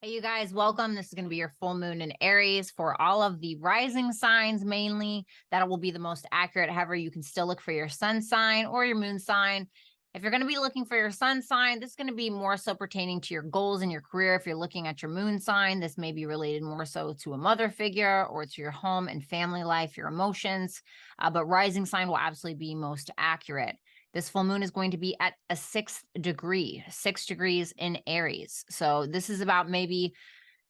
Hey, you guys, welcome. This is going to be your full moon in Aries for all of the rising signs mainly. That will be the most accurate. However, you can still look for your sun sign or your moon sign. If you're going to be looking for your sun sign, this is going to be more so pertaining to your goals in your career. If you're looking at your moon sign, this may be related more so to a mother figure or to your home and family life, your emotions. But rising sign will absolutely be most accurate. This full moon is going to be at a 6th degree, 6 degrees in Aries. So this is about maybe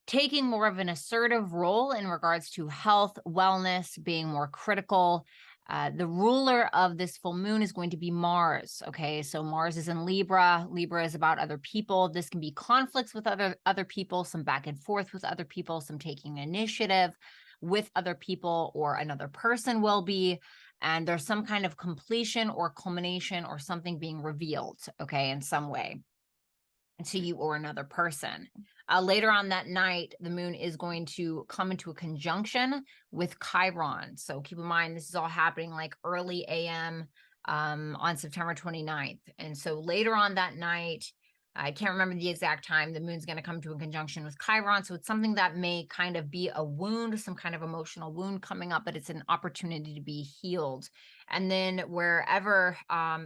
taking more of an assertive role in regards to health, wellness, being more critical. The ruler of this full moon is going to be Mars. Okay, so Mars is in Libra. Libra is about other people. This can be conflicts with other people, some back and forth with other people, some taking initiative with other people, or another person will be. And there's some kind of completion or culmination or something being revealed, okay, in some way to you or another person. Later on that night, the moon is going to come into a conjunction with Chiron. So keep in mind, this is all happening like early AM on September 29th. And so later on that night, I can't remember the exact time, the moon's going to come to a conjunction with Chiron. So it's something that may kind of be a wound, some kind of emotional wound coming up, but it's an opportunity to be healed. And then wherever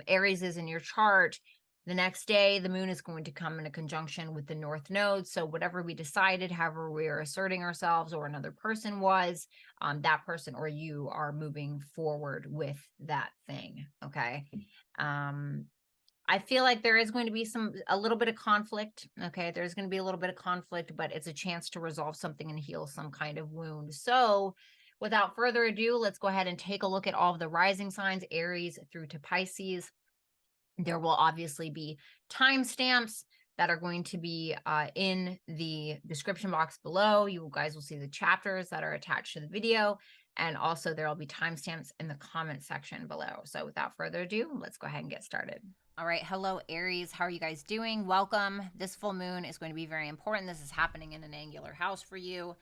Aries is in your chart, the next day, the moon is going to come in a conjunction with the North Node. So whatever we decided, however we are asserting ourselves or another person was, that person or you are moving forward with that thing, okay? I feel like there is going to be a little bit of conflict, okay? There's going to be a little bit of conflict, but it's a chance to resolve something and heal some kind of wound. So without further ado, let's go ahead and take a look at all of the rising signs, Aries through to Pisces. There will obviously be timestamps that are going to be in the description box below. You guys will see the chapters that are attached to the video. And also there will be timestamps in the comment section below. So without further ado, let's go ahead and get started. All right. Hello, Aries. How are you guys doing? Welcome. This full moon is going to be very important. This is happening in an angular house for you.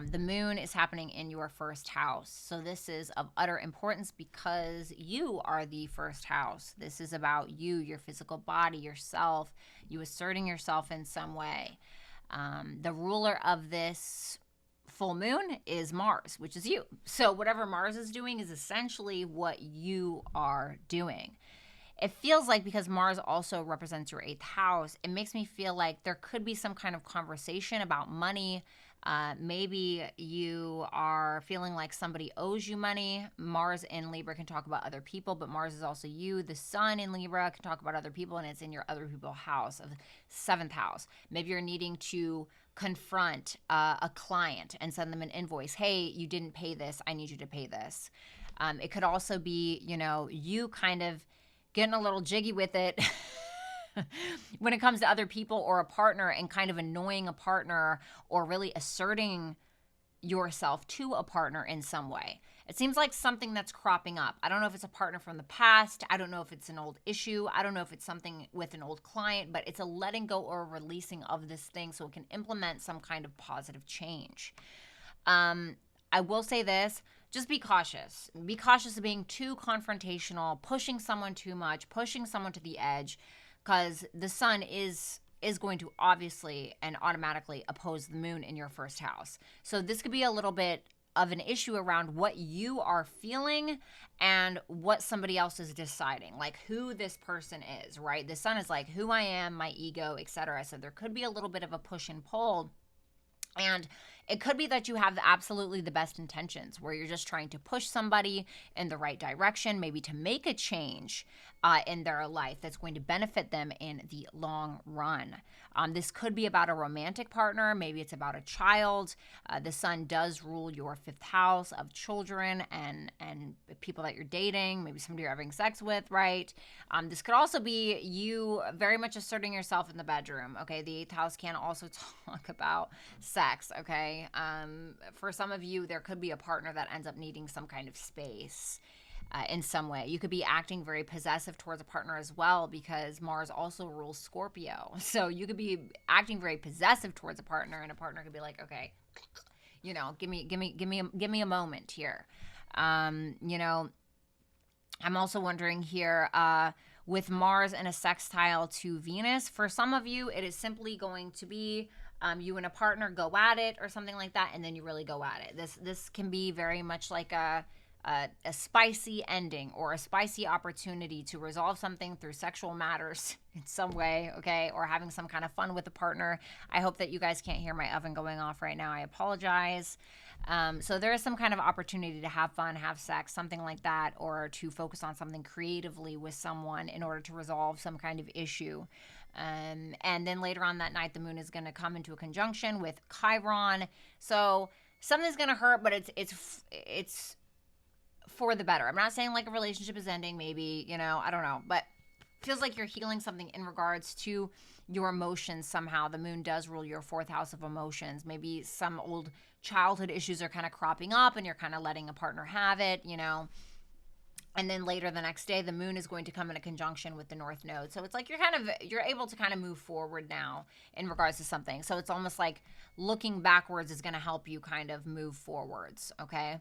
The moon is happening in your first house. So this is of utter importance because you are the first house. This is about you, your physical body, yourself, you asserting yourself in some way. The ruler of this full moon is Mars, which is you. So whatever Mars is doing is essentially what you are doing. It feels like, because Mars also represents your 8th house, it makes me feel like there could be some kind of conversation about money. Maybe you are feeling like somebody owes you money. Mars in Libra can talk about other people, but Mars is also you. The sun in Libra can talk about other people, and it's in your other people house of 7th house. Maybe you're needing to confront a client and send them an invoice. Hey, you didn't pay this. I need you to pay this. It could also be, you kind of getting a little jiggy with it when it comes to other people or a partner, and kind of annoying a partner or really asserting yourself to a partner in some way. It seems like something that's cropping up. I don't know if it's a partner from the past. I don't know if it's an old issue. I don't know if it's something with an old client, but it's a letting go or a releasing of this thing so it can implement some kind of positive change. I will say this, just be cautious. Be cautious of being too confrontational, pushing someone too much, pushing someone to the edge, because the sun is going to obviously and automatically oppose the moon in your first house. So this could be a little bit of an issue around what you are feeling and what somebody else is deciding, like who this person is, right? The sun is like who I am, my ego, etc. So there could be a little bit of a push and pull. And it could be that you have absolutely the best intentions, where you're just trying to push somebody in the right direction, maybe to make a change in their life that's going to benefit them in the long run. This could be about a romantic partner. Maybe it's about a child. The sun does rule your 5th house of children and people that you're dating, maybe somebody you're having sex with, right? This could also be you very much asserting yourself in the bedroom, okay? The 8th house can also talk about sex, okay? For some of you, there could be a partner that ends up needing some kind of space in some way. You could be acting very possessive towards a partner as well, because Mars also rules Scorpio. So you could be acting very possessive towards a partner, and a partner could be like, okay, give me a moment here. I'm also wondering here, with Mars and a sextile to Venus, for some of you, it is simply going to be you and a partner go at it or something like that, and then you really go at it. This can be very much like a spicy ending or a spicy opportunity to resolve something through sexual matters in some way, okay, or having some kind of fun with a partner. I hope that you guys can't hear my oven going off right now. I apologize. So there is some kind of opportunity to have fun, have sex, something like that, or to focus on something creatively with someone in order to resolve some kind of issue. And then later on that night, the moon is going to come into a conjunction with Chiron. So something's going to hurt, but it's for the better. I'm not saying like a relationship is ending, maybe, I don't know, but feels like you're healing something in regards to your emotions somehow. The moon does rule your 4th house of emotions. Maybe some old childhood issues are kind of cropping up and you're kind of letting a partner have it, And then later the next day, the moon is going to come in a conjunction with the North Node. So it's like you're able to kind of move forward now in regards to something. So it's almost like looking backwards is going to help you kind of move forwards, okay?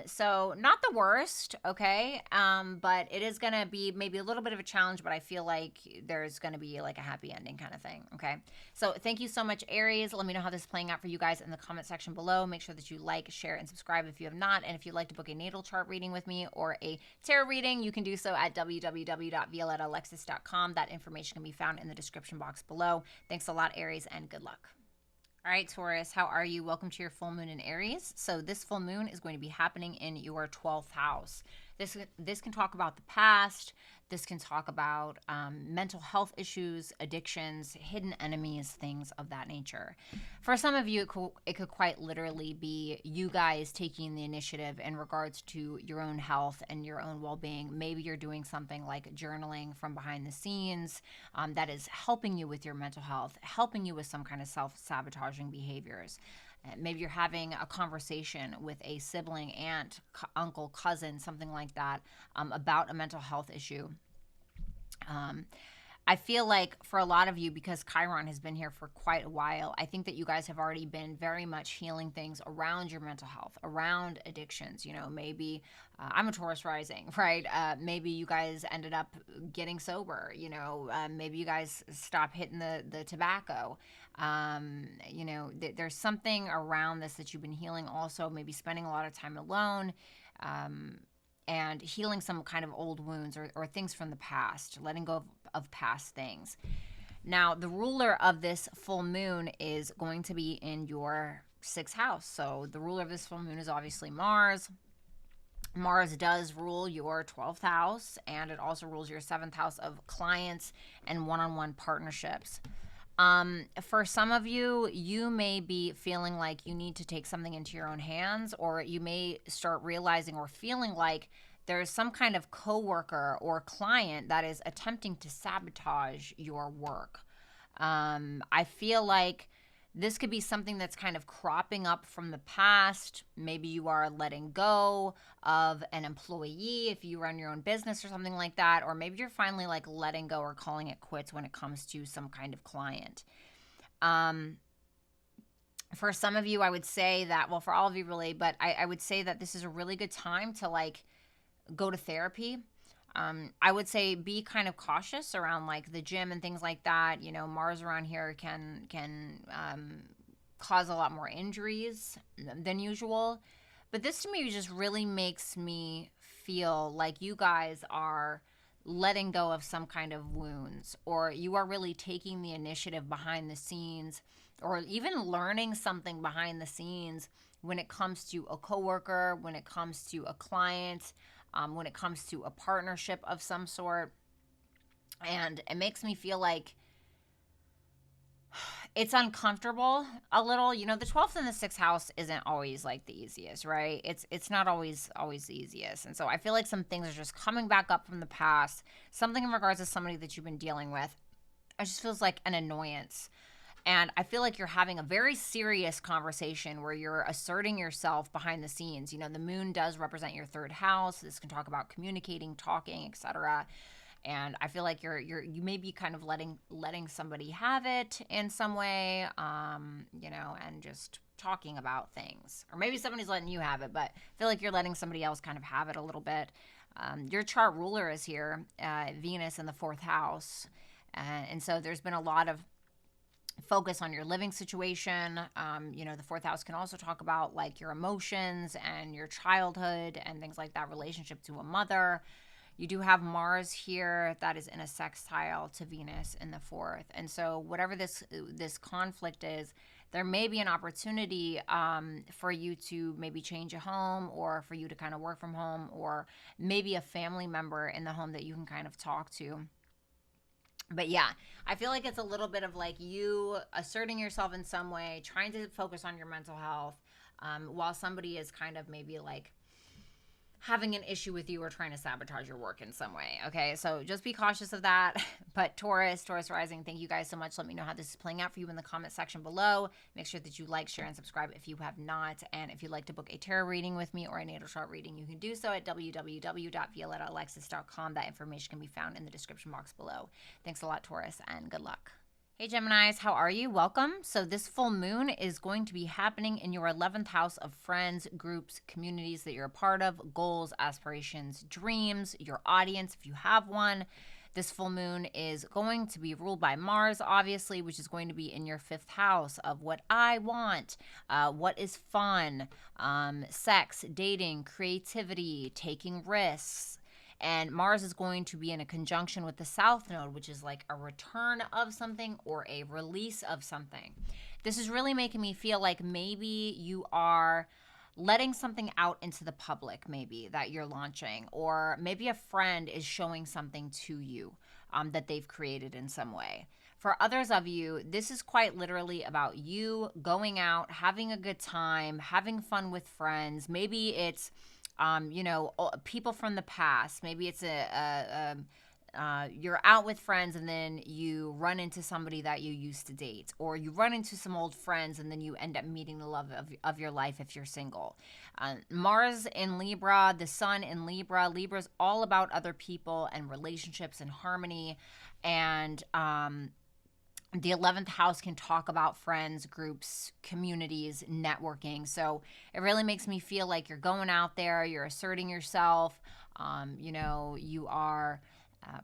So not the worst, okay? But it is going to be maybe a little bit of a challenge, but I feel like there's going to be like a happy ending kind of thing, okay? So thank you so much, Aries. Let me know how this is playing out for you guys in the comment section below. Make sure that you like, share, and subscribe if you have not. And if you'd like to book a natal chart reading with me or a tarot reading, you can do so at www.violettalexis.com. That information can be found in the description box below. Thanks a lot, Aries, and good luck. All right, Taurus, how are you? Welcome to your full moon in Aries. So this full moon is going to be happening in your 12th house. This can talk about the past. This can talk about mental health issues, addictions, hidden enemies, things of that nature. For some of you, it could quite literally be you guys taking the initiative in regards to your own health and your own well-being. Maybe you're doing something like journaling from behind the scenes that is helping you with your mental health, helping you with some kind of self-sabotaging behaviors. Maybe you're having a conversation with a sibling, aunt, uncle, cousin, something like that, about a mental health issue. I feel like for a lot of you, because Chiron has been here for quite a while, I think that you guys have already been very much healing things around your mental health, around addictions. Maybe I'm a Taurus rising, right? Maybe you guys ended up getting sober. Maybe you guys stopped hitting the tobacco. There's something around this that you've been healing also, maybe spending a lot of time alone, and healing some kind of old wounds or things from the past, letting go of past things. Now, the ruler of this full moon is going to be in your 6th house. So the ruler of this full moon is obviously Mars. Mars does rule your 12th house, and it also rules your 7th house of clients and one-on-one partnerships. For some of you, you may be feeling like you need to take something into your own hands, or you may start realizing or feeling like there's some kind of coworker or client that is attempting to sabotage your work. I feel like this could be something that's kind of cropping up from the past. Maybe you are letting go of an employee if you run your own business or something like that. Or maybe you're finally like letting go or calling it quits when it comes to some kind of client. For some of you, I would say that, well, for all of you really, but I would say that this is a really good time to like go to therapy. I would say be kind of cautious around like the gym and things like that. Mars around here can cause a lot more injuries than usual. But this to me just really makes me feel like you guys are letting go of some kind of wounds, or you are really taking the initiative behind the scenes, or even learning something behind the scenes when it comes to a coworker, when it comes to a client, when it comes to a partnership of some sort. And it makes me feel like it's uncomfortable a little. The 12th and the 6th house isn't always like the easiest, right? It's not always the easiest. And so I feel like some things are just coming back up from the past, something in regards to somebody that you've been dealing with. It just feels like an annoyance. And I feel like you're having a very serious conversation where you're asserting yourself behind the scenes. The moon does represent your 3rd house. This can talk about communicating, talking, etc. And I feel like you may be kind of letting somebody have it in some way, and just talking about things. Or maybe somebody's letting you have it, but I feel like you're letting somebody else kind of have it a little bit. Your chart ruler is here, Venus in the 4th house. And so there's been a lot of focus on your living situation. You know, the fourth house can also talk about like your emotions and your childhood and things like that, relationship to a mother. You do have Mars here that is in a sextile to Venus in the fourth. And so whatever this conflict is, there may be an opportunity for you to maybe change a home, or for you to kind of work from home, or maybe a family member in the home that you can kind of talk to. But yeah, I feel like it's a little bit of like you asserting yourself in some way, trying to focus on your mental health, while somebody is kind of maybe like having an issue with you or trying to sabotage your work in some way. Okay, so just be cautious of that. But Taurus rising, thank you guys so much. Let me know how this is playing out for you in the comment section below. Make sure that you like, share, and subscribe if you have not. And if you'd like to book a tarot reading with me or a natal chart reading, you can do so at www.violettaalexis.com. That information can be found in the description box below. Thanks a lot, Taurus, and good luck. Hey Geminis, how are you? Welcome. So this full moon is going to be happening in your 11th house of friends, groups, communities that you're a part of, goals, aspirations, dreams, your audience if you have one. This full moon is going to be ruled by Mars, obviously, which is going to be in your 5th house of what I want, what is fun, sex, dating, creativity, taking risks. And Mars is going to be in a conjunction with the South Node, which is like a return of something or a release of something. This is really making me feel like maybe you are letting something out into the public, maybe that you're launching, or maybe a friend is showing something to you that they've created in some way. For others of you, this is quite literally about you going out, having a good time, having fun with friends. Maybe it's you know, people from the past. Maybe it's you're out with friends and then you run into somebody that you used to date, or you run into some old friends and then you end up meeting the love of your life if you're single. Mars in Libra, the sun in Libra. Libra's all about other people and relationships and harmony. And the 11th house can talk about friends, groups, communities, networking. So it really makes me feel like you're going out there, you're asserting yourself. You know, you are,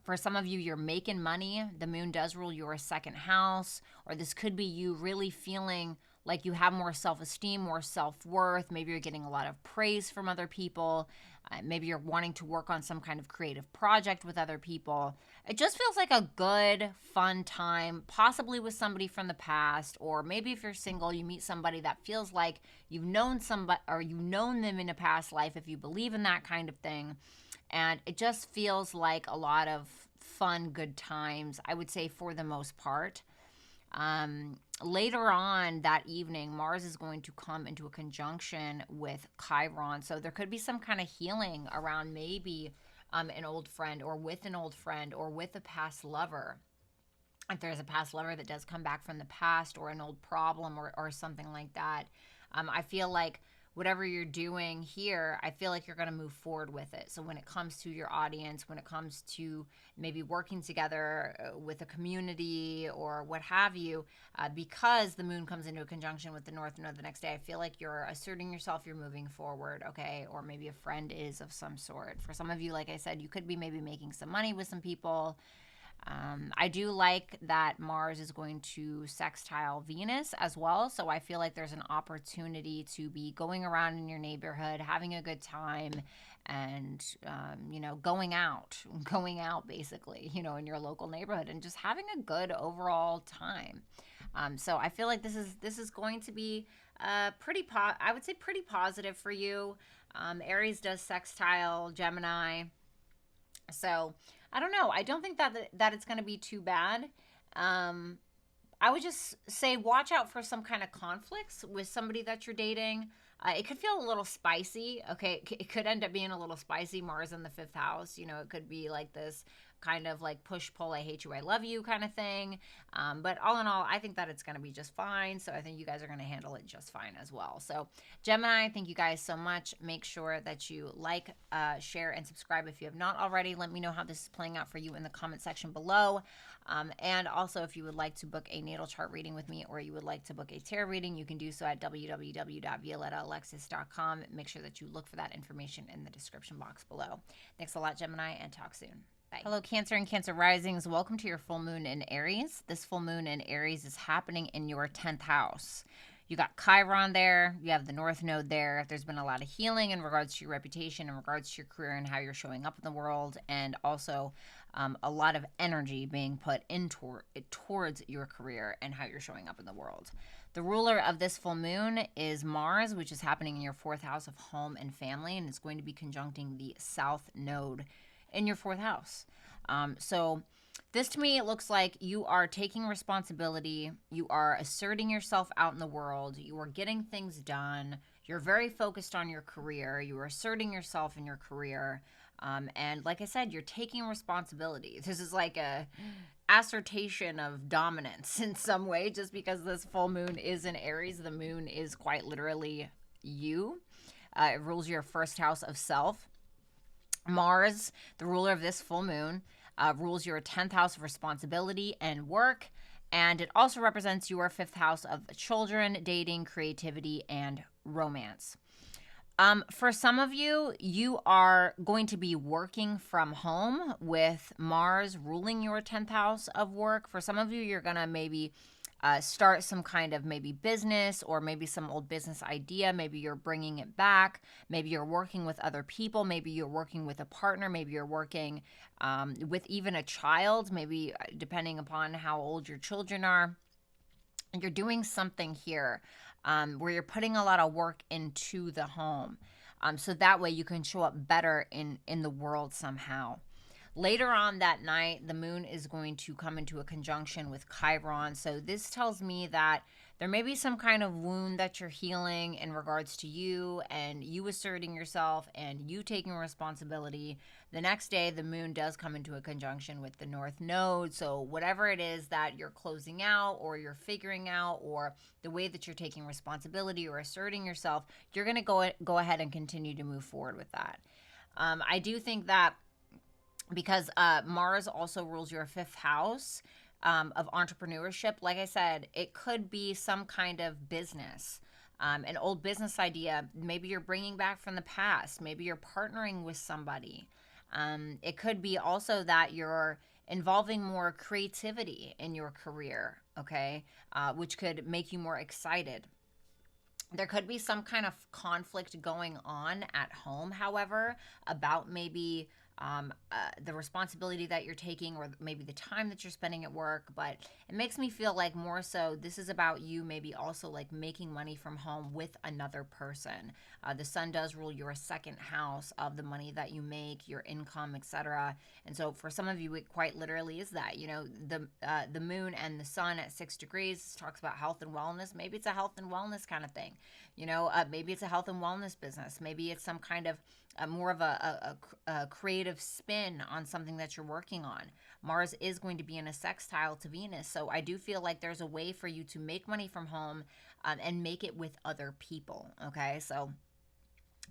for some of you, you're making money. The moon does rule your 2nd house, or this could be you really feeling like you have more self-esteem, more self-worth. Maybe you're getting a lot of praise from other people. Maybe you're wanting to work on some kind of creative project with other people. It just feels like a good, fun time, possibly with somebody from the past, or maybe if you're single, you meet somebody that feels like you've known somebody, or you've known them in a past life, if you believe in that kind of thing. And it just feels like a lot of fun, good times, I would say, for the most part. Later on that evening, Mars is going to come into a conjunction with Chiron. So there could be some kind of healing around maybe an old friend, or with an old friend, or with a past lover. If there's a past lover that does come back from the past, or an old problem, or something like that. I feel like whatever you're doing here, I feel like you're going to move forward with it. So when it comes to your audience, when it comes to maybe working together with a community or what have you, because the moon comes into a conjunction with the North Node the next day, I feel like you're asserting yourself, you're moving forward, okay? Or maybe a friend is of some sort. For some of you, like I said, you could be maybe making some money with some people. I do like that Mars is going to sextile Venus as well. So I feel like there's an opportunity to be going around in your neighborhood, having a good time, and, you know, going out basically, you know, in your local neighborhood, and just having a good overall time. So I feel like this is going to be I would say pretty positive for you. Aries does sextile Gemini. So I don't know. I don't think that it's going to be too bad. I would just say watch out for some kind of conflicts with somebody that you're dating. It could feel a little spicy. Okay, it could end up being a little spicy. Mars in the 5th house. You know, it could be like this kind of like push-pull, I hate you, I love you kind of thing. But all in all, I think that it's going to be just fine. So I think you guys are going to handle it just fine as well. So Gemini, thank you guys so much. Make sure that you like, share, and subscribe if you have not already. Let me know how this is playing out for you in the comment section below. And also, if you would like to book a natal chart reading with me, or you would like to book a tarot reading, you can do so at www.violettaalexis.com. Make sure that you look for that information in the description box below. Thanks a lot, Gemini, and talk soon. Bye. Hello, Cancer and Cancer Risings. Welcome to your full moon in Aries. This full moon in Aries is happening in your 10th house. You got Chiron there. You have the North Node there. There's been a lot of healing in regards to your reputation, in regards to your career and how you're showing up in the world, and also a lot of energy being put towards your career and how you're showing up in the world. The ruler of this full moon is Mars, which is happening in your 4th house of home and family, and it's going to be conjuncting the South Node in your 4th house. So this to me, it looks like you are taking responsibility. You are asserting yourself out in the world. You are getting things done. You're very focused on your career. You are asserting yourself in your career. And like I said, you're taking responsibility. This is like a assertion of dominance in some way, just because this full moon is in Aries. The moon is quite literally you. It rules your 1st house of self. Mars, the ruler of this full moon, rules your 10th house of responsibility and work. And it also represents your 5th house of children, dating, creativity, and romance. For some of you, you are going to be working from home with Mars ruling your 10th house of work. For some of you, you're going to maybe start some kind of maybe business or maybe some old business idea. Maybe you're bringing it back. Maybe you're working with other people. Maybe you're working with a partner. Maybe you're working with even a child, maybe depending upon how old your children are. And you're doing something here where you're putting a lot of work into the home. So that way you can show up better in the world somehow. Later on that night, the moon is going to come into a conjunction with Chiron. So this tells me that there may be some kind of wound that you're healing in regards to you and you asserting yourself and you taking responsibility. The next day, the moon does come into a conjunction with the North Node. So whatever it is that you're closing out or you're figuring out, or the way that you're taking responsibility or asserting yourself, you're going to go ahead and continue to move forward with that. I do think that because Mars also rules your 5th house of entrepreneurship, like I said, it could be some kind of business, an old business idea. Maybe you're bringing back from the past. Maybe you're partnering with somebody. It could be also that you're involving more creativity in your career, okay, which could make you more excited. There could be some kind of conflict going on at home, however, about maybe the responsibility that you're taking or maybe the time that you're spending at work. But it makes me feel like more so this is about you maybe also like making money from home with another person. The sun does rule your 2nd house of the money that you make, your income, etc. And so for some of you, it quite literally is that, you know, the moon and the sun at 6 degrees talks about health and wellness. Maybe it's a health and wellness kind of thing. You know, maybe it's a health and wellness business. Maybe it's some kind of more of a creative spin on something that you're working on. Mars is going to be in a sextile to Venus. So I do feel like there's a way for you to make money from home and make it with other people. Okay, so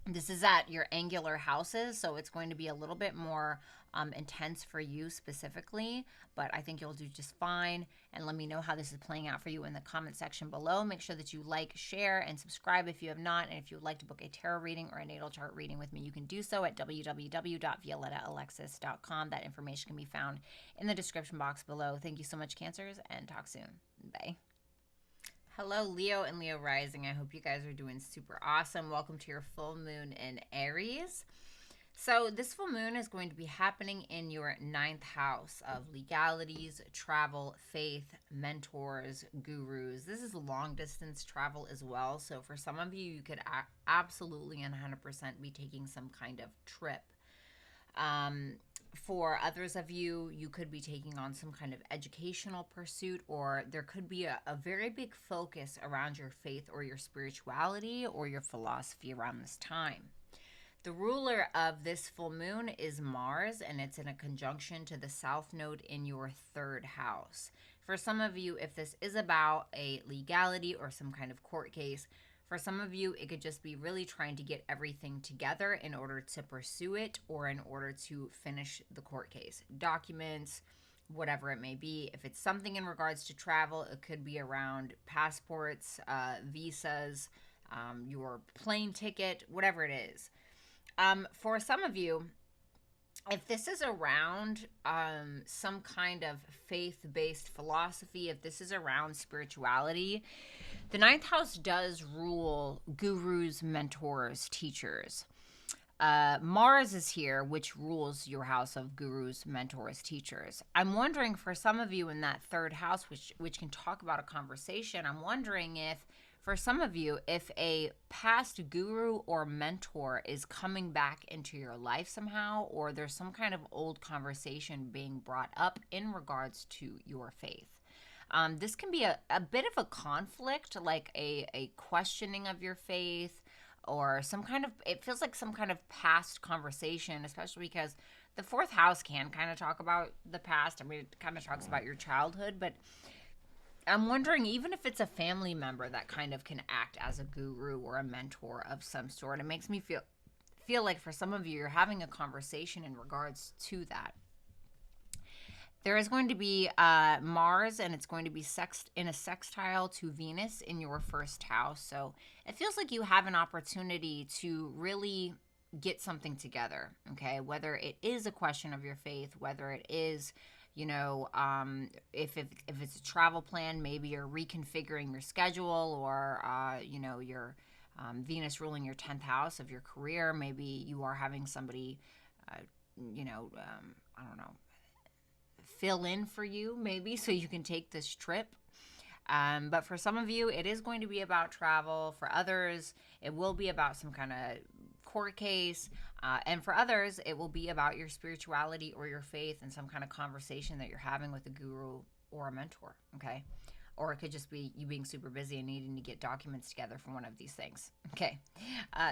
this is at your angular houses, so it's going to be a little bit more intense for you specifically, but I think you'll do just fine. And let me know how this is playing out for you in the comment section below. Make sure that you like, share, and subscribe if you have not. And if you would like to book a tarot reading or a natal chart reading with me, you can do so at www.violettaalexis.com. That information can be found in the description box below. Thank you so much, Cancers, and talk soon. Bye. Hello, Leo and Leo Rising. I hope you guys are doing super awesome. Welcome to your full moon in Aries. So this full moon is going to be happening in your 9th house of legalities, travel, faith, mentors, gurus. This is long distance travel as well. So for some of you, you could absolutely and 100% be taking some kind of trip. For others of you, you could be taking on some kind of educational pursuit, or there could be a very big focus around your faith or your spirituality or your philosophy around this time. The ruler of this full moon is Mars, and it's in a conjunction to the South Node in your 3rd house. For some of you, if this is about a legality or some kind of court case, for some of you, it could just be really trying to get everything together in order to pursue it or in order to finish the court case. Documents, whatever it may be. If it's something in regards to travel, it could be around passports, visas, your plane ticket, whatever it is. For some of you, if this is around some kind of faith-based philosophy, if this is around spirituality, the ninth house does rule gurus, mentors, teachers. Mars is here, which rules your house of gurus, mentors, teachers. I'm wondering for some of you in that third house, which can talk about a conversation, I'm wondering if for some of you, if a past guru or mentor is coming back into your life somehow, or there's some kind of old conversation being brought up in regards to your faith. This can be a bit of a conflict, like a questioning of your faith, or some kind of, it feels like some kind of past conversation, especially because the fourth house can kind of talk about the past. I mean, it kind of talks about your childhood, but I'm wondering, even if it's a family member that kind of can act as a guru or a mentor of some sort, it makes me feel like for some of you, you're having a conversation in regards to that. There is going to be Mars, and it's going to be in a sextile to Venus in your first house. So it feels like you have an opportunity to really get something together, okay? Whether it is a question of your faith, whether it is, you know, if it's a travel plan, maybe you're reconfiguring your schedule, or, you know, your Venus ruling your 10th house of your career. Maybe you are having somebody, you know, I don't know, fill in for you maybe so you can take this trip. But for some of you, it is going to be about travel. For others, it will be about some kind of court case. And for others, it will be about your spirituality or your faith and some kind of conversation that you're having with a guru or a mentor, okay? Or it could just be you being super busy and needing to get documents together for one of these things. Okay.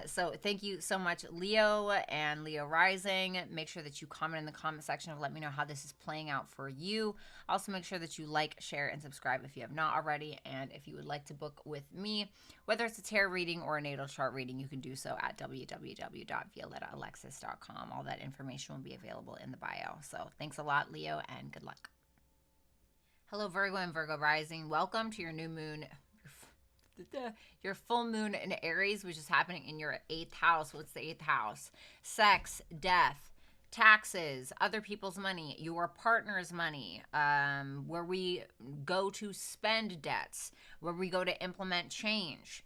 So thank you so much, Leo and Leo Rising. Make sure that you comment in the comment section and let me know how this is playing out for you. Also, make sure that you like, share, and subscribe if you have not already. And if you would like to book with me, whether it's a tarot reading or a natal chart reading, you can do so at www.violettaalexis.com. All that information will be available in the bio. So thanks a lot, Leo, and good luck. Hello, Virgo and Virgo rising. Welcome to your new moon, your full moon in Aries, which is happening in your 8th house. What's the 8th house? Sex, death, taxes, other people's money, your partner's money, where we go to spend debts, where we go to implement change.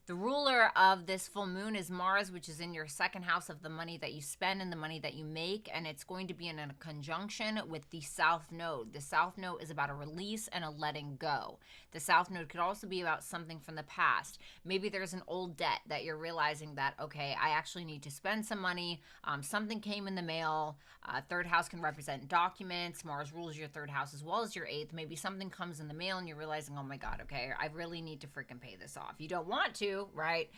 The ruler of this full moon is Mars, which is in your 2nd house of the money that you spend and the money that you make, and it's going to be in a conjunction with the South Node. The South Node is about a release and a letting go. The South Node could also be about something from the past. Maybe there's an old debt that you're realizing that, okay, I actually need to spend some money. Something came in the mail. 3rd house can represent documents. Mars rules your 3rd house as well as your 8th. Maybe something comes in the mail and you're realizing, oh my God, okay, I really need to freaking pay this off. You don't want to, right?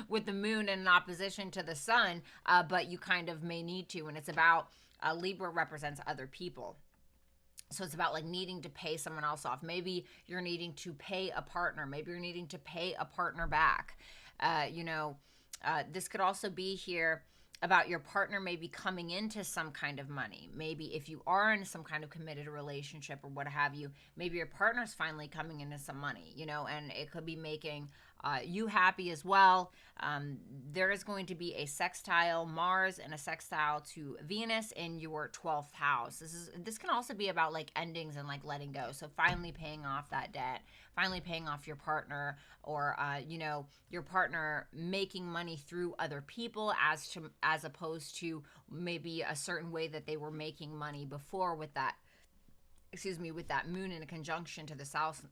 With the moon in opposition to the sun, but you kind of may need to. And it's about Libra represents other people. So it's about like needing to pay someone else off. Maybe you're needing to pay a partner. Maybe you're needing to pay a partner back. You know, this could also be here about your partner maybe coming into some kind of money. Maybe if you are in some kind of committed relationship or what have you, maybe your partner's finally coming into some money, you know, and it could be making you happy as well. There is going to be a sextile Mars and a sextile to Venus in your 12th house. This can also be about like endings and like letting go. So finally paying off that debt, finally paying off your partner, or you know, your partner making money through other people as opposed to maybe a certain way that they were making money before with that, with that moon in a conjunction to the south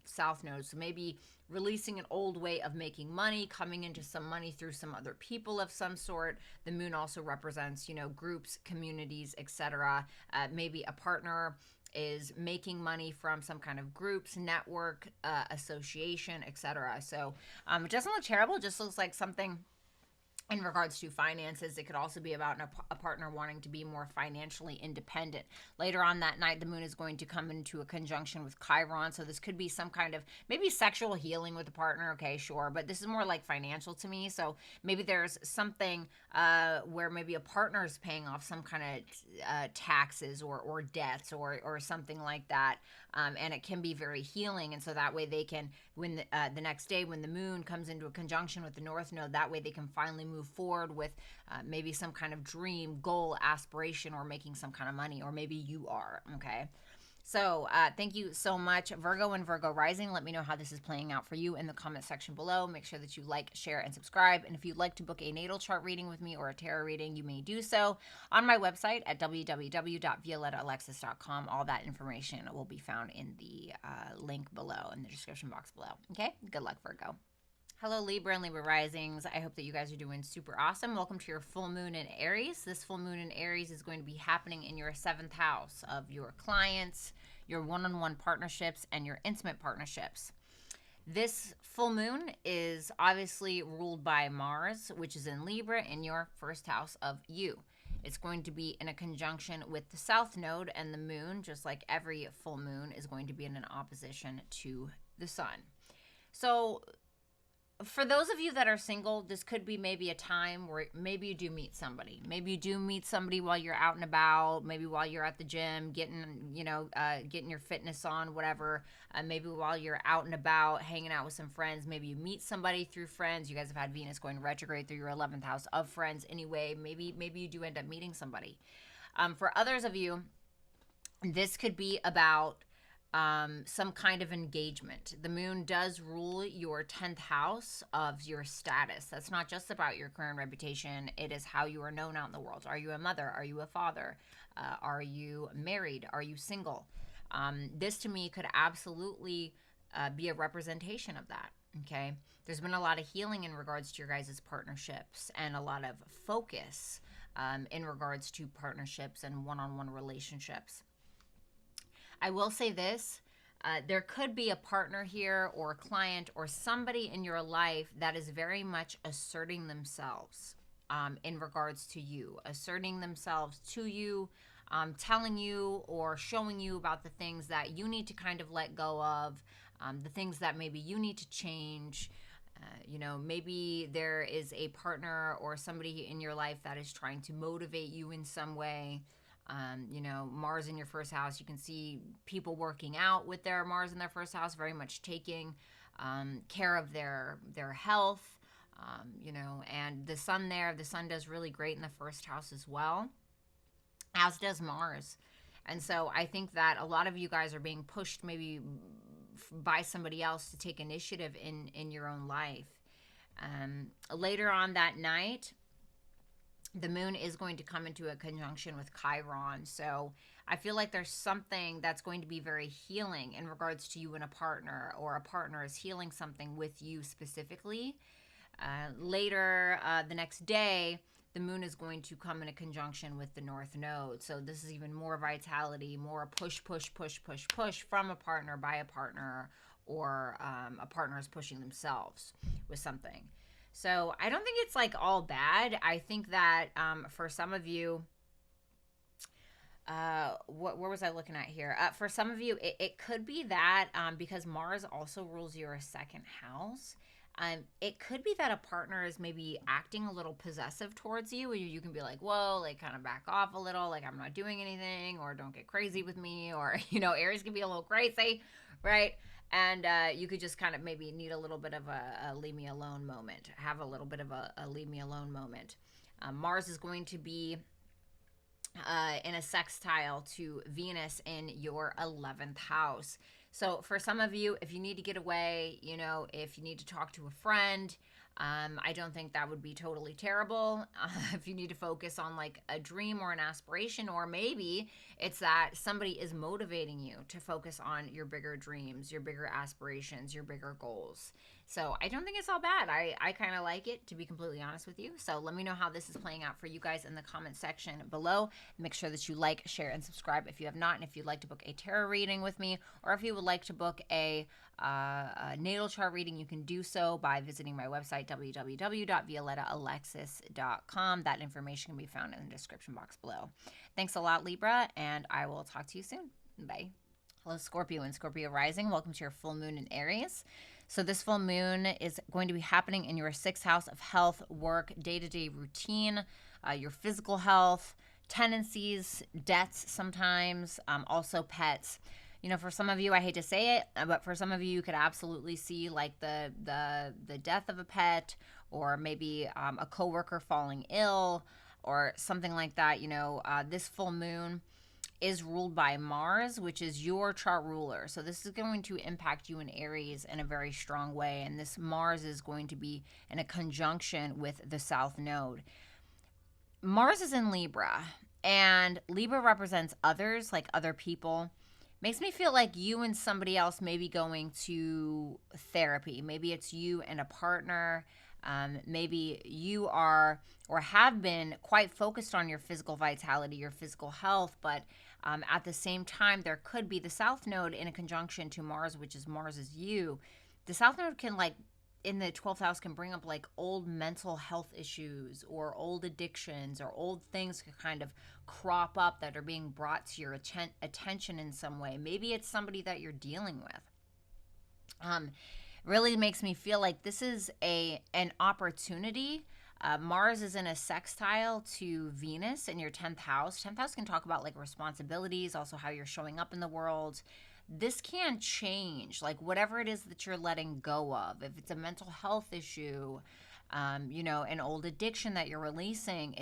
node. So maybe releasing an old way of making money, coming into some money through some other people of some sort. The moon also represents, you know, groups, communities, etc. Maybe a partner is making money from some kind of groups, network, association, etc. So it doesn't look terrible. It just looks like something in regards to finances. It could also be about a partner wanting to be more financially independent. Later on that night, the moon is going to come into a conjunction with Chiron. So this could be some kind of maybe sexual healing with a partner. Okay, sure. But this is more like financial to me. So maybe there's something where maybe a partner is paying off some kind of taxes or debts or something like that. And it can be very healing. And so that way they can when the next day when the moon comes into a conjunction with the North Node. That way they can finally move forward with maybe some kind of dream, goal, aspiration, or making some kind of money, or maybe you are, okay? So thank you so much, Virgo and Virgo rising. Let me know how this is playing out for you in the comment section below. Make sure that you like, share, and subscribe. And if you'd like to book a natal chart reading with me or a tarot reading, you may do so on my website at www.violettaalexis.com. All that information will be found in the link below in the description box below. Okay, good luck, Virgo. Hello, Libra and Libra risings. I hope that you guys are doing super awesome. Welcome to your full moon in Aries. This full moon in Aries is going to be happening in your 7th house of your clients, your one-on-one partnerships, and your intimate partnerships. This full moon is obviously ruled by Mars, which is in Libra in your 1st house of you. It's going to be in a conjunction with the South Node, and the moon, just like every full moon, is going to be in an opposition to the sun. So for those of you that are single, this could be maybe a time where maybe you do meet somebody. Maybe you do meet somebody while you're out and about, maybe while you're at the gym, getting your fitness on, whatever. Maybe while you're out and about, hanging out with some friends. Maybe you meet somebody through friends. You guys have had Venus going retrograde through your 11th house of friends anyway. Maybe you do end up meeting somebody. For others of you, this could be about some kind of engagement. The moon does rule your 10th house of your status. That's not just about your career and reputation. It is how you are known out in the world. Are you a mother? Are you a father? Are you married? Are you single? This to me could absolutely be a representation of that. Okay. There's been a lot of healing in regards to your guys' partnerships and a lot of focus in regards to partnerships and one-on-one relationships. I will say this, there could be a partner here or a client or somebody in your life that is very much asserting themselves in regards to you, asserting themselves to you, telling you or showing you about the things that you need to kind of let go of, the things that maybe you need to change. Maybe there is a partner or somebody in your life that is trying to motivate you in some way. Mars in your 1st house, you can see people working out with their Mars in their 1st house, very much taking care of their health, and the sun there, the sun does really great in the 1st house as well, as does Mars. And so I think that a lot of you guys are being pushed maybe by somebody else to take initiative in your own life. Later on that night, the moon is going to come into a conjunction with Chiron. So I feel like there's something that's going to be very healing in regards to you and a partner, or a partner is healing something with you specifically. Later the next day, the moon is going to come in a conjunction with the North Node. So this is even more vitality, more push from a partner, by a partner, or a partner is pushing themselves with something. So I don't think it's like all bad. I think that for some of you, where was I looking at here? For some of you, it could be that because Mars also rules your 2nd house. It could be that a partner is maybe acting a little possessive towards you. You can be like, whoa, like kind of back off a little, like I'm not doing anything, or don't get crazy with me, or, Aries can be a little crazy, right? And you could just kind of maybe need a little bit of a leave me alone moment, have a little bit of a leave me alone moment. Mars is going to be in a sextile to Venus in your 11th house. So for some of you, if you need to get away, if you need to talk to a friend, I don't think that would be totally terrible. If you need to focus on like a dream or an aspiration, or maybe it's that somebody is motivating you to focus on your bigger dreams, your bigger aspirations, your bigger goals. So I don't think it's all bad. I kind of like it, to be completely honest with you. So let me know how this is playing out for you guys in the comment section below. Make sure that you like, share, and subscribe if you have not. And if you'd like to book a tarot reading with me, or if you would like to book a natal chart reading, you can do so by visiting my website, www.violettaalexis.com. That information can be found in the description box below. Thanks a lot, Libra, and I will talk to you soon. Bye. Hello, Scorpio and Scorpio rising. Welcome to your full moon in Aries. So this full moon is going to be happening in your 6th house of health, work, day-to-day routine, your physical health, tendencies, debts sometimes, also pets. You know, for some of you, I hate to say it, but for some of you, you could absolutely see like the death of a pet, or maybe a coworker falling ill, or something like that. You know, this full moon is ruled by Mars, which is your chart ruler. So this is going to impact you in Aries in a very strong way. And this Mars is going to be in a conjunction with the South Node. Mars is in Libra, and Libra represents others, like other people. Makes me feel like you and somebody else may be going to therapy. Maybe it's you and a partner. Maybe you are or have been quite focused on your physical vitality, your physical health, but at the same time, there could be the South Node in a conjunction to Mars, which is Mars is you. The South Node can, like, in the 12th house, can bring up like old mental health issues or old addictions, or old things can kind of crop up that are being brought to your attention in some way. Maybe it's somebody that you're dealing with. Really makes me feel like this is an opportunity. Mars is in a sextile to Venus in your 10th house. 10th house can talk about like responsibilities, also how you're showing up in the world. This can change, like whatever it is that you're letting go of. If it's a mental health issue, you know, an old addiction that you're releasing,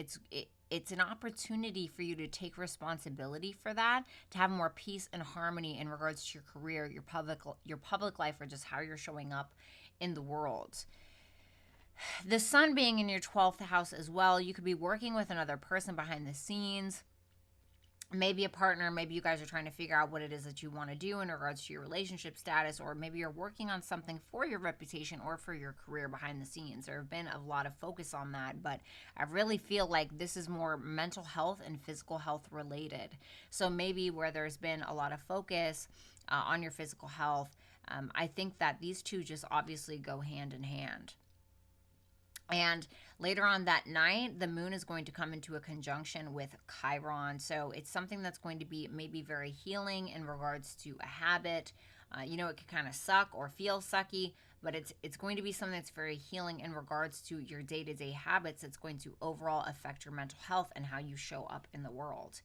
it's an opportunity for you to take responsibility for that, to have more peace and harmony in regards to your career, your public life, or just how you're showing up in the world. The sun being in your 12th house as well, you could be working with another person behind the scenes. Maybe a partner, maybe you guys are trying to figure out what it is that you want to do in regards to your relationship status, or maybe you're working on something for your reputation or for your career behind the scenes. There have been a lot of focus on that, but I really feel like this is more mental health and physical health related. So maybe where there's been a lot of focus on your physical health, I think that these two just obviously go hand in hand. And later on that night, the moon is going to come into a conjunction with Chiron. So it's something that's going to be maybe very healing in regards to a habit. You know, it could kind of suck or feel sucky, but it's going to be something that's very healing in regards to your day-to-day habits. It's going to overall affect your mental health and how you show up in the world.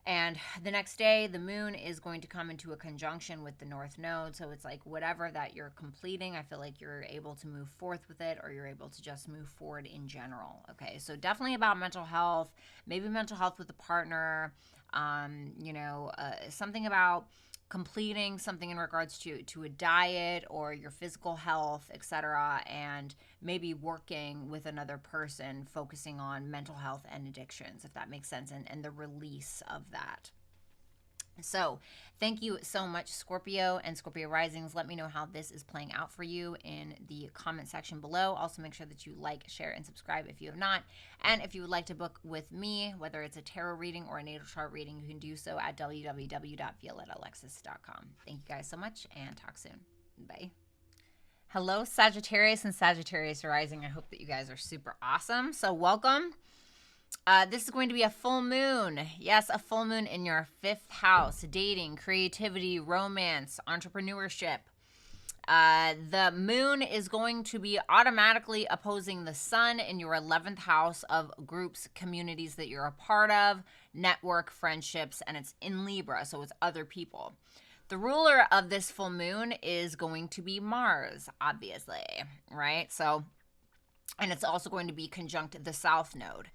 And the next day, the moon is going to come into a conjunction with the North Node. So it's like whatever that you're completing, I feel like you're able to move forth with it, or you're able to just move forward in general. Okay, so definitely about mental health, maybe mental health with a partner, you know, something about completing something in regards to a diet or your physical health, etc., and maybe working with another person focusing on mental health and addictions, if that makes sense, and the release of that. So thank you so much, Scorpio and Scorpio risings. Let me know how this is playing out for you in the comment section below. Also make sure that you like, share, and subscribe if you have not. And if you would like to book with me, whether it's a tarot reading or a natal chart reading, you can do so at www.violetaalexis.com. Thank you guys so much, and talk soon. Bye. Hello, Sagittarius and Sagittarius rising. I hope that you guys are super awesome. So welcome. This is going to be a full moon. Yes, a full moon in your 5th house. Dating, creativity, romance, entrepreneurship. The moon is going to be automatically opposing the sun in your 11th house of groups, communities that you're a part of, network, friendships, and it's in Libra, so it's other people. The ruler of this full moon is going to be Mars, obviously, right? So, and it's also going to be conjunct the South Node.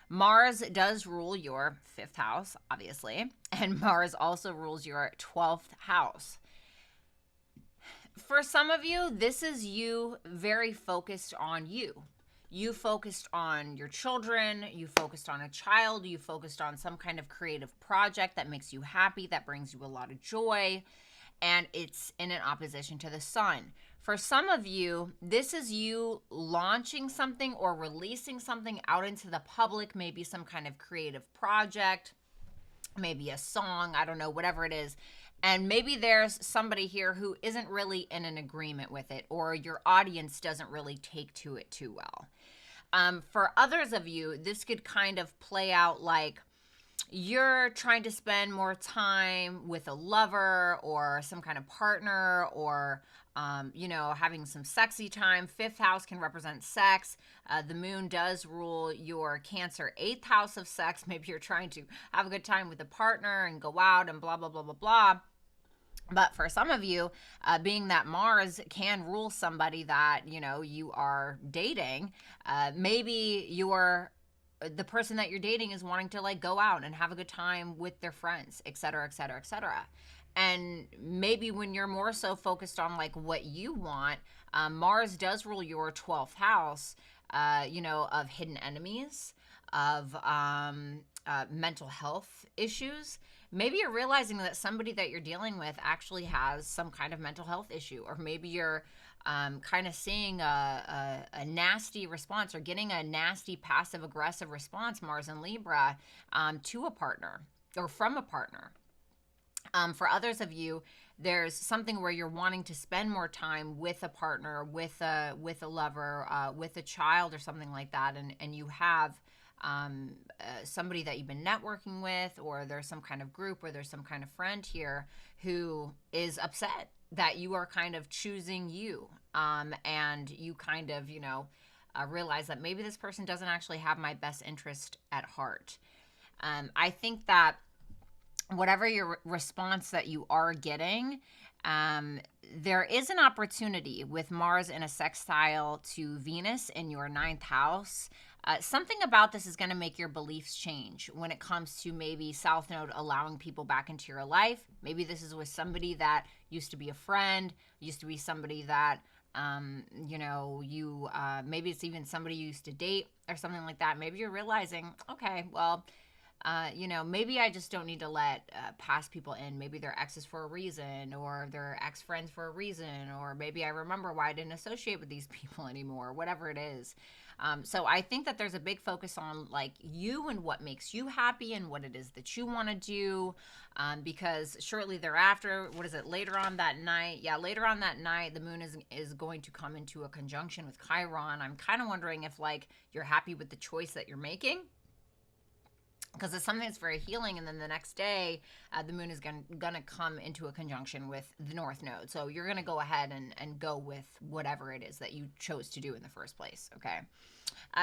Mars does rule your 5th house, obviously, and Mars also rules your 12th house. For some of you, this is you very focused on you. You focused on your children, you focused on a child, you focused on some kind of creative project that makes you happy, that brings you a lot of joy, and it's in an opposition to the sun. For some of you, this is you launching something or releasing something out into the public, maybe some kind of creative project, maybe a song, I don't know, whatever it is. And maybe there's somebody here who isn't really in an agreement with it, or your audience doesn't really take to it too well. For others of you, this could kind of play out like you're trying to spend more time with a lover or some kind of partner, or you know, having some sexy time. 5th house can represent sex. The moon does rule your Cancer 8th house of sex. Maybe you're trying to have a good time with a partner and go out and blah, blah, blah, blah, blah. But for some of you, being that Mars can rule somebody that, you know, you are dating, maybe you're the person that you're dating is wanting to like go out and have a good time with their friends, et cetera, et cetera, et cetera. And maybe when you're more so focused on like what you want, Mars does rule your 12th house, you know, of hidden enemies, of mental health issues. Maybe you're realizing that somebody that you're dealing with actually has some kind of mental health issue, or maybe you're kind of seeing a nasty response or getting a nasty passive aggressive response, Mars and Libra, to a partner or from a partner. For others of you, there's something where you're wanting to spend more time with a partner, with a lover, with a child, or something like that, and you have somebody that you've been networking with, or there's some kind of group, or there's some kind of friend here who is upset that you are kind of choosing you, and you kind of, you know, realize that maybe this person doesn't actually have my best interest at heart. I think that whatever your response that you are getting, there is an opportunity with Mars in a sextile to Venus in your ninth house. Something about this is going to make your beliefs change when it comes to maybe South Node allowing people back into your life. Maybe this is with somebody that used to be a friend, used to be somebody that, you know, you, maybe it's even somebody you used to date or something like that. Maybe you're realizing, okay, well, you know, maybe I just don't need to let past people in. Maybe they're exes for a reason, or they're ex-friends for a reason, or maybe I remember why I didn't associate with these people anymore, whatever it is. So I think that there's a big focus on like you and what makes you happy and what it is that you want to do. Because shortly thereafter, what is it, later on that night? Yeah, later on that night, the moon is going to come into a conjunction with Chiron. I'm kind of wondering if like you're happy with the choice that you're making, because it's something that's very healing. And then the next day, the moon is gonna come into a conjunction with the north node, so you're gonna go ahead and go with whatever it is that you chose to do in the first place. Okay.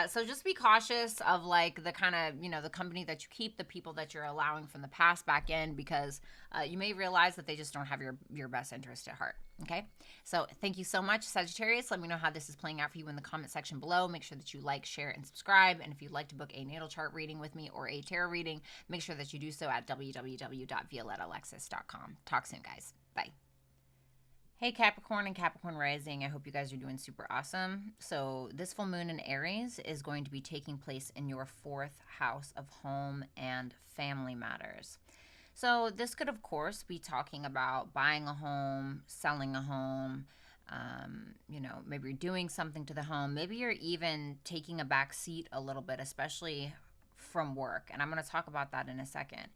So just be cautious of like the kind of, you know, the company that you keep, the people that you're allowing from the past back in, because you may realize that they just don't have your best interest at heart. Okay. So thank you so much, Sagittarius. Let me know how this is playing out for you in the comment section below. Make sure that you like, share, and subscribe. And if you'd like to book a natal chart reading with me or a tarot reading, make sure that you do so at www.violettalexis.com. Talk soon, guys. Bye. Hey, Capricorn and Capricorn rising. I hope you guys are doing super awesome. So this full moon in Aries is going to be taking place in your fourth house of home and family matters. So this could, of course, be talking about buying a home, selling a home, you know, maybe you're doing something to the home. Maybe you're even taking a back seat a little bit, especially from work. And I'm going to talk about that in a second.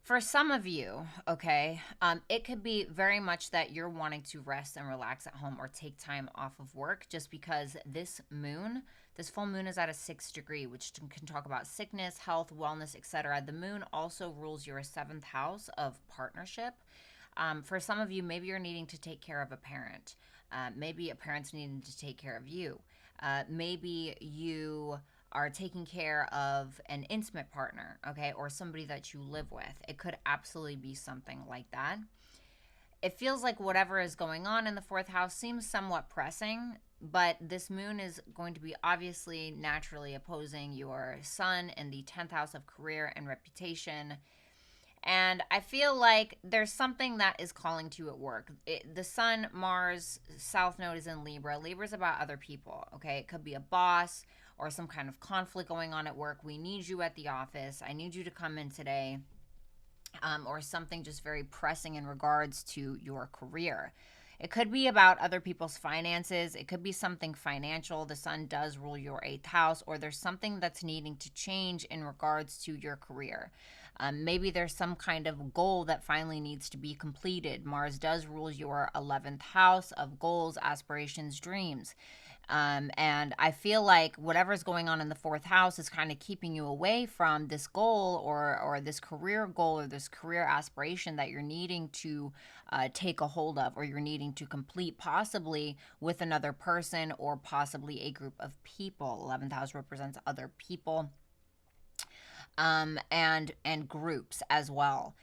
For some of you, okay, it could be very much that you're wanting to rest and relax at home or take time off of work, just because this full moon is at a 6th degree, which can talk about sickness, health, wellness, etc. The moon also rules your 7th house of partnership. For some of you, maybe you're needing to take care of a parent. Maybe a parent's needing to take care of you. Maybe you are taking care of an intimate partner, okay, or somebody that you live with. It could absolutely be something like that. It feels like whatever is going on in the 4th house seems somewhat pressing, but this moon is going to be obviously naturally opposing your sun in the 10th house of career and reputation. And I feel like there's something that is calling to you at work. The sun, Mars, South Node is in Libra. Libra is about other people, okay? It could be a boss or some kind of conflict going on at work. We need you at the office. I need you to come in today. Or something just very pressing in regards to your career. It could be about other people's finances. It could be something financial. The sun does rule your 8th house, or there's something that's needing to change in regards to your career. Maybe there's some kind of goal that finally needs to be completed. Mars does rule your 11th house of goals, aspirations, dreams. And I feel like whatever's going on in the 4th house is kind of keeping you away from this goal or this career goal or this career aspiration that you're needing to take a hold of, or you're needing to complete, possibly with another person or possibly a group of people. 11th house represents other people, and groups as well.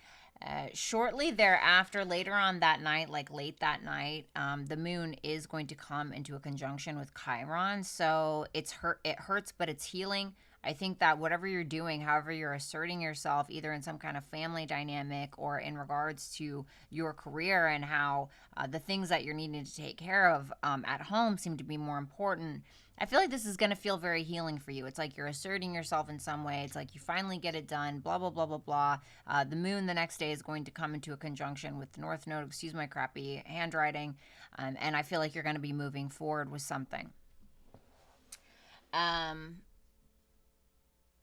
Shortly thereafter, later on that night, like late that night, the moon is going to come into a conjunction with Chiron. So it hurts, but it's healing. I think that whatever you're doing, however you're asserting yourself, either in some kind of family dynamic or in regards to your career and how the things that you're needing to take care of at home seem to be more important. I feel like this is going to feel very healing for you. It's like you're asserting yourself in some way. It's like you finally get it done, blah, blah, blah, blah, blah. The moon the next day is going to come into a conjunction with the North Node. Excuse my crappy handwriting. And I feel like you're going to be moving forward with something.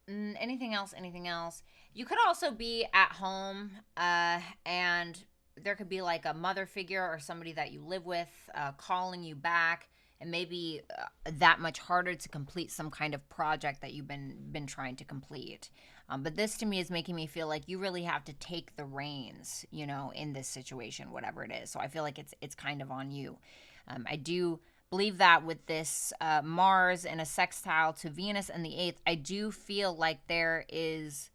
Anything else? Anything else? You could also be at home and there could be like a mother figure or somebody that you live with calling you back, and maybe that much harder to complete some kind of project that you've been trying to complete. But this to me is making me feel like you really have to take the reins, you know, in this situation, whatever it is. So I feel like it's kind of on you. I do believe that with this Mars and a sextile to Venus and the 8th, I do feel like there is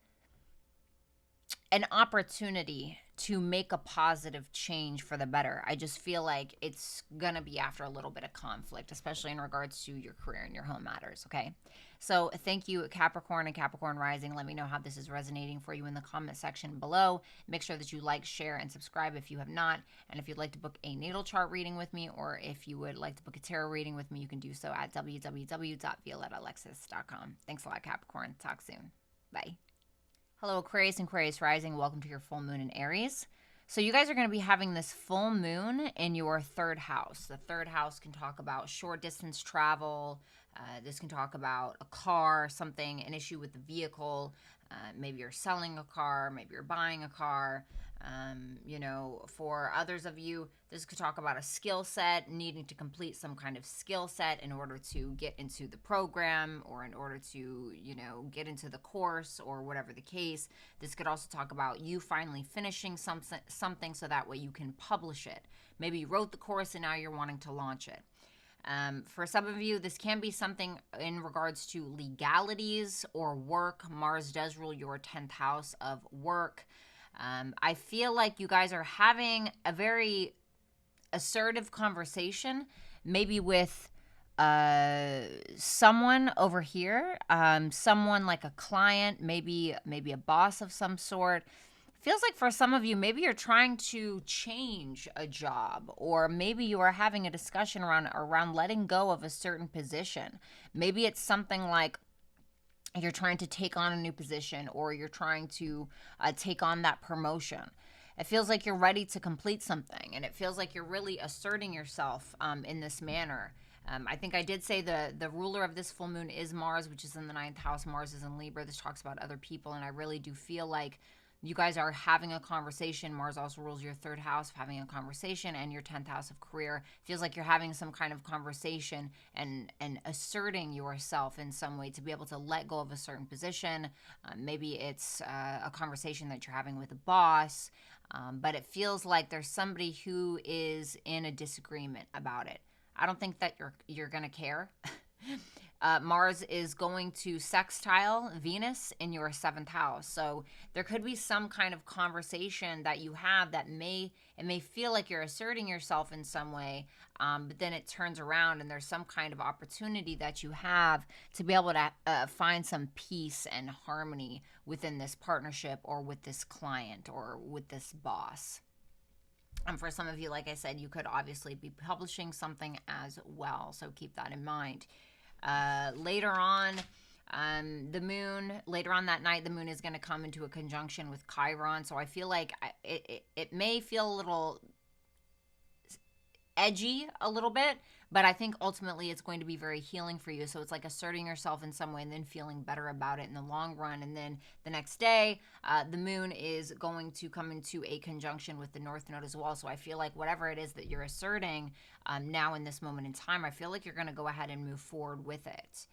an opportunity to make a positive change for the better. I just feel like it's going to be after a little bit of conflict, especially in regards to your career and your home matters, okay? So thank you, Capricorn and Capricorn Rising. Let me know how this is resonating for you in the comment section below. Make sure that you like, share, and subscribe if you have not. And if you'd like to book a natal chart reading with me, or if you would like to book a tarot reading with me, you can do so at www.violettalexis.com. Thanks a lot, Capricorn. Talk soon. Bye. Hello, Aquarius and Aquarius Rising. Welcome to your full moon in Aries. So you guys are going to be having this full moon in your third house. The third house can talk about short distance travel. This can talk about a car, something, an issue with the vehicle. Maybe you're selling a car. Maybe you're buying a car. You know, for others of you, this could talk about a skill set, needing to complete some kind of skill set in order to get into the program or in order to, you know, get into the course or whatever the case. This could also talk about you finally finishing something so that way you can publish it. Maybe you wrote the course and now you're wanting to launch it. For some of you, this can be something in regards to legalities or work. Mars does rule your 10th house of work. I feel like you guys are having a very assertive conversation, maybe with someone over here, someone like a client, maybe a boss of some sort. Feels like for some of you, maybe you're trying to change a job, or maybe you are having a discussion around letting go of a certain position. Maybe it's something like you're trying to take on a new position, or you're trying to take on that promotion. It feels like you're ready to complete something, and it feels like you're really asserting yourself in this manner. I think I did say the ruler of this full moon is Mars, which is in the 9th house. Mars is in Libra. This talks about other people, and I really do feel like you guys are having a conversation. Mars also rules your 3rd house of having a conversation, and your 10th house of career. Feels like you're having some kind of conversation and asserting yourself in some way to be able to let go of a certain position. Maybe it's a conversation that you're having with a boss, but it feels like there's somebody who is in a disagreement about it. I don't think that you're going to care. Mars is going to sextile Venus in your 7th house. So there could be some kind of conversation that you have that may feel like you're asserting yourself in some way, but then it turns around and there's some kind of opportunity that you have to be able to find some peace and harmony within this partnership or with this client or with this boss. For some of you, like I said, you could obviously be publishing something as well, so keep that in mind. Later on later on that night, the moon is going to come into a conjunction with Chiron. So I feel like it may feel a little edgy a little bit, but I think ultimately it's going to be very healing for you. So it's like asserting yourself in some way and then feeling better about it in the long run. And then the next day, the moon is going to come into a conjunction with the North Node as well. So I feel like whatever it is that you're asserting now in this moment in time, I feel like you're going to go ahead and move forward with it.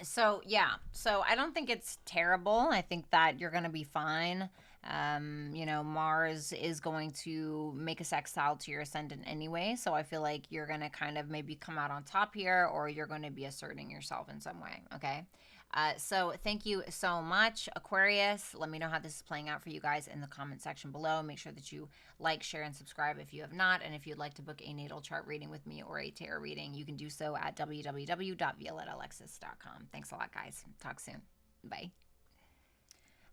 So yeah, so I don't think it's terrible. I think that you're going to be fine. You know, Mars is going to make a sextile to your ascendant anyway. So I feel like you're going to kind of maybe come out on top here, or you're going to be asserting yourself in some way. Okay. So thank you so much, Aquarius. Let me know how this is playing out for you guys in the comment section below. Make sure that you like, share, and subscribe if you have not. And if you'd like to book a natal chart reading with me or a tarot reading, you can do so at www.violetaalexis.com. Thanks a lot, guys. Talk soon. Bye.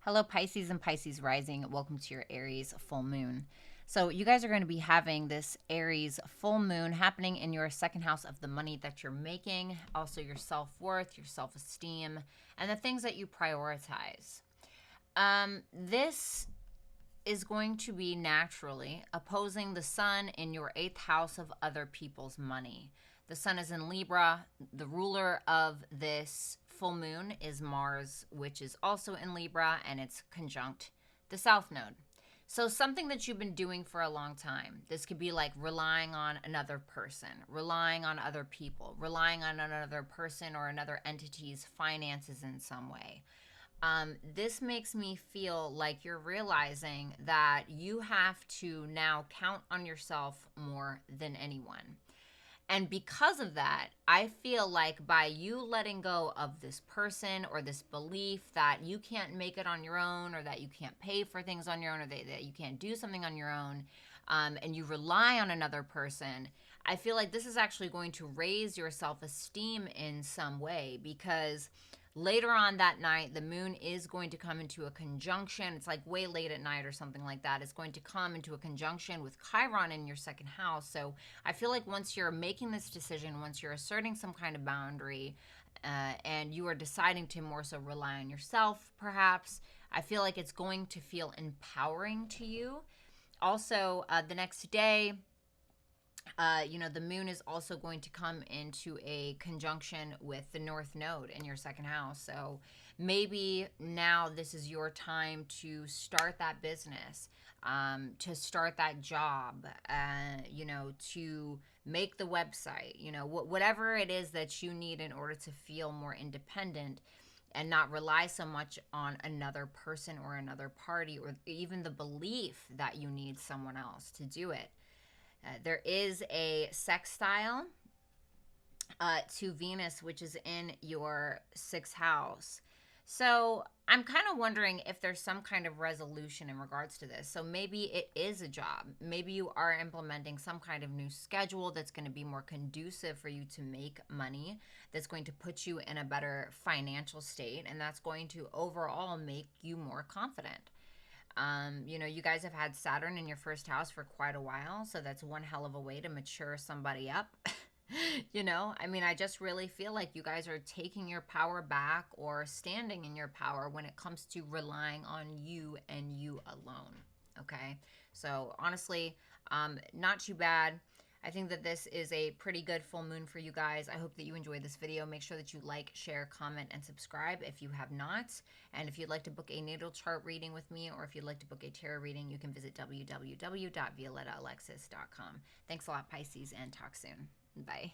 Hello, Pisces and Pisces rising. Welcome to your Aries full moon. So you guys are going to be having this Aries full moon happening in your second house of the money that you're making, also your self-worth, your self-esteem, and the things that you prioritize. This is going to be naturally opposing the sun in your 8th house of other people's money. The sun is in Libra. The ruler of this full moon is Mars, which is also in Libra, and it's conjunct the South Node. So something that you've been doing for a long time. This could be like relying on another person, relying on other people, relying on another person or another entity's finances in some way. This makes me feel like you're realizing that you have to now count on yourself more than anyone. And because of that, I feel like by you letting go of this person or this belief that you can't make it on your own, or that you can't pay for things on your own, or that you can't do something on your own, and you rely on another person, I feel like this is actually going to raise your self-esteem in some way, because later on that night, the moon is going to come into a conjunction. It's like way late at night or something like that. It's going to come into a conjunction with Chiron in your second house. So I feel like once you're making this decision, once you're asserting some kind of boundary, and you are deciding to more so rely on yourself, perhaps, I feel like it's going to feel empowering to you. Also, the next day, the moon is also going to come into a conjunction with the North Node in your second house. So maybe now this is your time to start that business, to start that job, to make the website, whatever it is that you need in order to feel more independent and not rely so much on another person or another party, or even the belief that you need someone else to do it. There is a sextile to Venus, which is in your 6th house. So I'm kind of wondering if there's some kind of resolution in regards to this. So maybe it is a job. Maybe you are implementing some kind of new schedule that's going to be more conducive for you to make money, that's going to put you in a better financial state, and that's going to overall make you more confident. You guys have had Saturn in your 1st house for quite a while, so that's one hell of a way to mature somebody up. I just really feel like you guys are taking your power back, or standing in your power when it comes to relying on you and you alone. Okay, so honestly, not too bad. I think that this is a pretty good full moon for you guys. I hope that you enjoyed this video. Make sure that you like, share, comment, and subscribe if you have not. And if you'd like to book a natal chart reading with me, or if you'd like to book a tarot reading, you can visit www.violetaalexis.com. Thanks a lot, Pisces, and talk soon. Bye.